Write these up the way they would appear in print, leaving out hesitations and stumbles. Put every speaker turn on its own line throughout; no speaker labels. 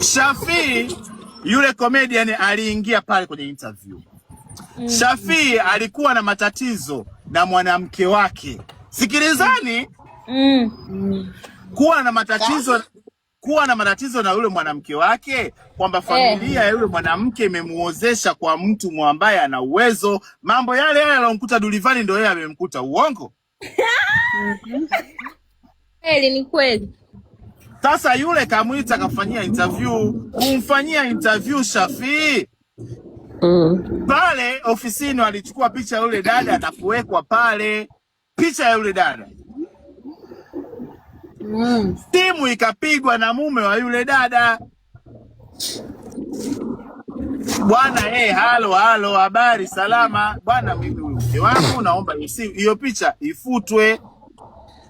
Shafii yule comedian aliingia pale kwenye interview. Shafii alikuwa na matatizo na mwanamke wake. Sikilizani. Kuwa na matatizo na yule mwanamke wake, kwamba familia ya yule mwanamke imemuozesha kwa mtu ambaye ana uwezo. Mambo yale alomkuta Dulivani ndio yeye amemkuta. Uongo?
Kweli, ni kweli.
Sasa yule kamwita kafanyia interview, kumfanyia interview Shafii. Pale ofisini walichukua picha ya yule dada na kuwekwa pale picha ya yule dada. Simu ikapigwa na mume wa yule dada. Bwana, halo, habari, salama. Bwana, mimi mke wangu naomba hiyo picha ifutwe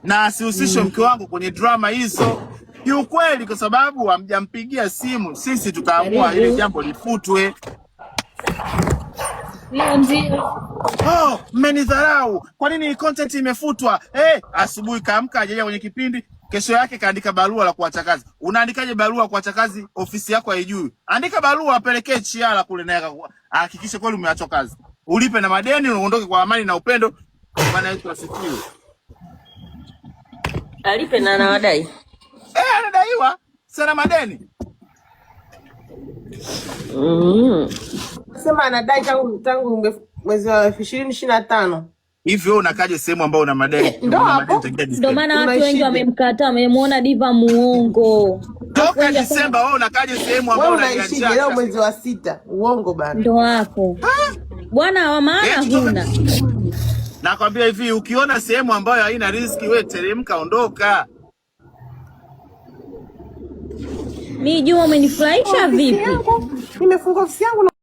na asihusishwe mke wangu kwenye drama hizo. Kiukweli, kwa sababu hamjampigia simu, sisi tukaamua ile jambo lifutwe. Mmenidharau. Kwa nini content imefutwa? Asubuhi kaamka hajaja kwenye kipindi, kesho yake kaandika barua la kuacha kazi. Unaandikaje barua kuacha kazi ofisi yako haijui? Andika barua apelekee Chiala kule naye hakikisha kweli umeachwa kazi. Ulipe na madeni uondoke kwa amani na upendo. Bwana Yesu asifiwe.
Alipe na anawadai.
Anadaiwa sana madeni.
Sema anadai tangu mwezi wa 2025.
Hivi wewe unakaje sehemu ambayo una madeni?
Ndio maana watu wengi wamemkataa, wamemwona diva muongo.
Toka Desemba wewe unakaje sehemu ambayo
unaishi leo mwezi wa 6? Uongo bana.
Ndio hapo. Bwana wa maana huna.
Nakwambia hivi, ukiona sehemu ambayo haina riziki wewe teremka, ondoka.
Mimi Juma umenifurahisha vipi?
Nimefunga ofisi yangu.